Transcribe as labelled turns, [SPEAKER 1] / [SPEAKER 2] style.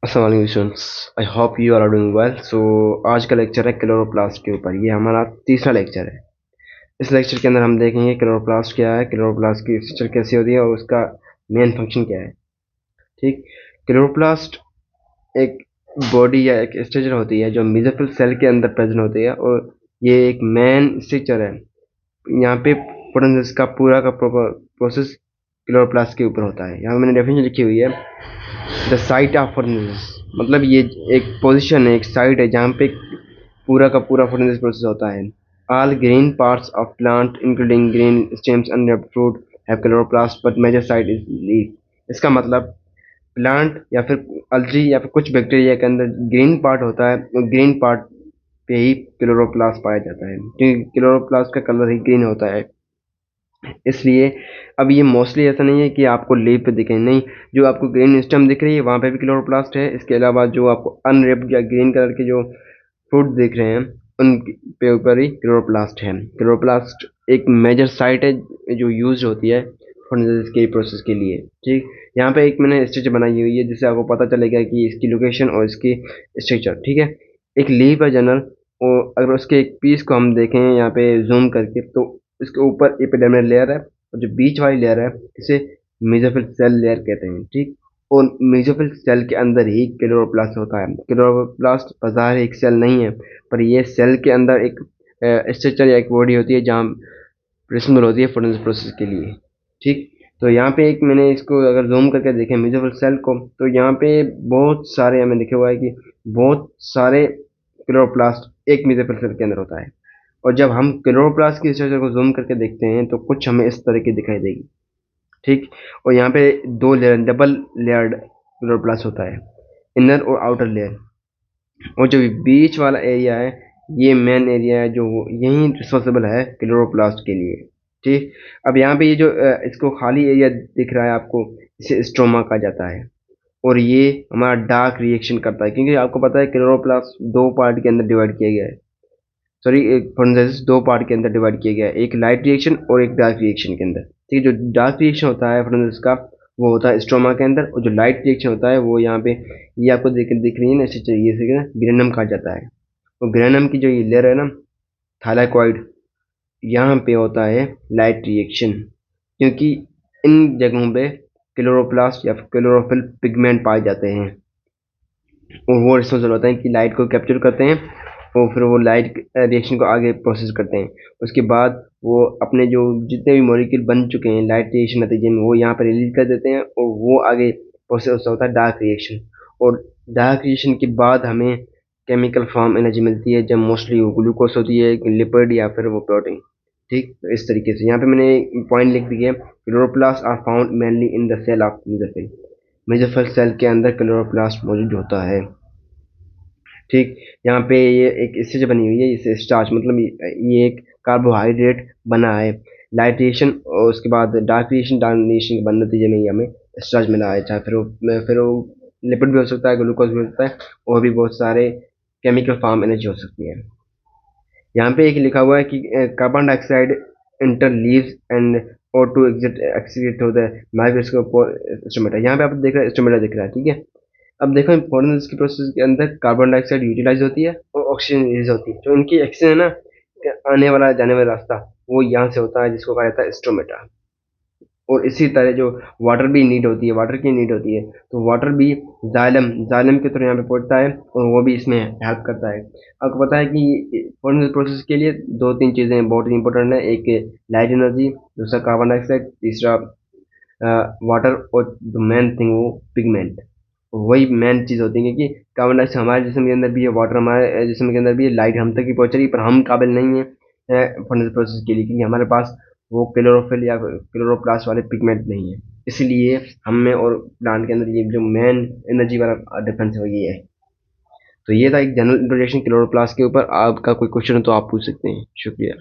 [SPEAKER 1] अस्सलाम वालेकुम students, I hope you are doing well. So आज का लेक्चर है क्लोरोप्लास्ट के ऊपर। ये हमारा तीसरा लेक्चर है। इस लेक्चर के अंदर हम देखेंगे क्लोरोप्लास्ट क्या है, क्लोरोप्लास्ट की स्ट्रक्चर कैसी होती है और उसका मेन फंक्शन क्या है। ठीक। क्लोरोप्लास्ट एक बॉडी या एक स्ट्रक्चर होती है जो मेसोफिल सेल के अंदर प्रेजेंट होती है और ये एक मेन स्ट्रक्चर है। यहाँ पे फोटोसिंथेसिस का पूरा का प्रोसेस क्लोरोप्लास्ट के ऊपर होता है। यहाँ मैंने डेफिनेशन लिखी हुई है, द साइट ऑफ फोटोसिंथेसिस। मतलब ये एक पोजीशन है, एक साइट है जहाँ पे पूरा का पूरा फोटोसिंथेसिस प्रोसेस होता है। All green parts of plant including green stems and fruit have chloroplast but major site is leaf. इसका मतलब प्लांट या फिर अलजी या फिर कुछ बैक्टीरिया के अंदर ग्रीन पार्ट होता है और ग्रीन पार्ट पे ही क्लोरोप्लास्ट पाया जाता है, क्योंकि क्लोरोप्लास्ट का कलर ही ग्रीन होता है। इसलिए अब ये मोस्टली ऐसा नहीं है कि आपको लीफ पे दिखे, नहीं, जो आपको ग्रीन स्टेम दिख रही है वहाँ पे भी क्लोरोप्लास्ट है। इसके अलावा जो आपको अनरिप्ड या ग्रीन कलर के जो फ्रूट दिख रहे हैं उन पे ऊपर ही क्लोरोप्लास्ट है। क्लोरोप्लास्ट एक मेजर साइट है जो यूज होती है फोटोसिंथेसिस के प्रोसेस के लिए। ठीक। यहाँ पे एक मैंने स्ट्रक्चर बनाई हुई है जिससे आपको पता चलेगा कि इसकी लोकेशन और इसकी स्ट्रक्चर। ठीक है। एक लीफ है जनरल, और अगर उसके एक पीस को हम देखें यहाँ पे जूम करके तो इसके ऊपर एपिडर्मल लेयर है और जो बीच वाली लेयर है इसे मेसोफिल सेल लेयर कहते हैं। ठीक। और मेसोफिल सेल के अंदर ही क्लोरोप्लास्ट होता है। क्लोरोप्लास्ट बाजार एक सेल नहीं है, पर ये सेल के अंदर एक स्ट्रक्चर या एक बॉडी होती है जहाँ रिस्पॉन्सिबल होती है फोटोसिंथेसिस प्रोसेस के लिए। ठीक। तो यहाँ पे एक मैंने इसको अगर जूम करके देखें मेसोफिल सेल को तो यहाँ पे बहुत सारे हमें लिखा हुआ है कि बहुत सारे क्लोरोप्लास्ट एक मेसोफिल सेल के अंदर होता है। और जब हम क्लोरोप्लास्ट की स्ट्रक्चर को जूम करके देखते हैं तो कुछ हमें इस तरह की दिखाई देगी। ठीक। और यहाँ पे दो लेयर, डबल लेयर्ड क्लोरोप्लास्ट होता है, इनर और आउटर लेयर। और जो बीच वाला एरिया है ये मेन एरिया है जो यही रिस्पॉन्सिबल है क्लोरोप्लास्ट के लिए। ठीक। अब यहाँ पे ये जो इसको खाली एरिया दिख रहा है आपको, इसे स्ट्रोमा कहा जाता है। और ये हमारा डार्क रिएक्शन करता है, क्योंकि आपको पता है क्लोरोप्लास्ट दो पार्ट के अंदर डिवाइड किया गया है। सॉरी, एक फोटोसिंथेसिस दो पार्ट के अंदर डिवाइड किया गया है, एक लाइट रिएक्शन और एक डार्क रिएक्शन के अंदर। ठीक है। जो डार्क रिएक्शन होता है फोटोसिंथेसिस का वो होता है स्ट्रोमा के अंदर, और जो लाइट रिएक्शन होता है वो यहाँ पे ये आपको दिख रही है ना, इसे चाहिए से ग्रेनम कहा जाता है। और ग्रेनम की जो ये लेयर है ना, थाइलाकॉइड, यहाँ पे होता है लाइट रिएक्शन, क्योंकि इन जगहों पे क्लोरोप्लास्ट या क्लोरोफिल पिगमेंट पाए जाते हैं और वो रिस्पॉन्सिबल होते हैं कि लाइट को कैप्चर करते हैं और फिर वो लाइट रिएक्शन को आगे प्रोसेस करते हैं। उसके बाद वो अपने जो जितने भी मॉलिक्यूल बन चुके हैं लाइट रिएक्शन नतीजे में वो यहाँ पर रिलीज कर देते हैं और वो आगे प्रोसेस होता है डार्क रिएक्शन। और डार्क रिएक्शन के बाद हमें केमिकल फॉर्म एनर्जी मिलती है, जब मोस्टली वो ग्लूकोज होती है, लिपिड या फिर वो प्रोटीन। ठीक। तो इस तरीके से यहाँ पे मैंने पॉइंट लिख दिया, chloroplast are found mainly in the cell of mesophyll. Mesophyll cell के अंदर क्लोरोप्लास्ट मौजूद होता है। ठीक। यहाँ पे ये एक स्टेज बनी हुई है, इसे स्टार्च, मतलब ये एक कार्बोहाइड्रेट बना है। लाइट रिएक्शन और उसके बाद डार्क रिएक्शन, डार्क रिएक्शन के बनने नतीजे में ही हमें स्टार्च मिला है। चाहे फिर वो लिपिड भी हो सकता है, ग्लूकोज भी हो सकता है, और भी बहुत सारे केमिकल फॉर्म एनर्जी हो सकती है। यहाँ पे एक लिखा हुआ है कि carbon dioxide inter leaves and O2 exit through the microscope stomata. यहाँ पे आप देख रहे हैं स्टोमेटा दिख रहा है। ठीक है। अब देखो फोटोसिंथेसिस के प्रोसेस के अंदर कार्बन डाइऑक्साइड यूटिलाइज होती है और ऑक्सीजन रिलीज होती है। जो इनकी ऑक्सीजन है ना, आने वाला जाने वाला रास्ता वो यहाँ से होता है, जिसको कहा जाता है स्टोमेटा। और इसी तरह जो वाटर भी नीड होती है, वाटर की नीड होती है, तो वाटर भी जाइलम जाइलम के थ्रू यहाँ पे पहुंचता है और वो भी इसमें हेल्प करता है। आपको पता है कि फोटोसिंथेसिस प्रोसेस के लिए दो तीन चीज़ें बहुत इंपॉर्टेंट है, एक लाइट एनर्जी, दूसरा कार्बन डाइऑक्साइड, तीसरा वाटर, और जो मेन थिंग वो पिगमेंट। वही मेन चीज़ होती है, क्योंकि कार्बन डाइऑक्साइड हमारे जिस्म के अंदर भी है, वाटर हमारे जिस्म के अंदर भी है, लाइट हम तक ही पहुंच रही है, पर हम काबिल नहीं है फोटोसिंथेसिस प्रोसेस के लिए, क्योंकि हमारे पास वो क्लोरोफिल या क्लोरोप्लास्ट वाले पिगमेंट नहीं है। इसलिए हम में और प्लांट के अंदर ये जो मेन एनर्जी वाला डिफरेंस है वो ये है। तो ये था एक जनरल इंट्रोडक्शन क्लोरोप्लास्ट के ऊपर। आपका कोई क्वेश्चन हो तो आप पूछ सकते हैं। शुक्रिया।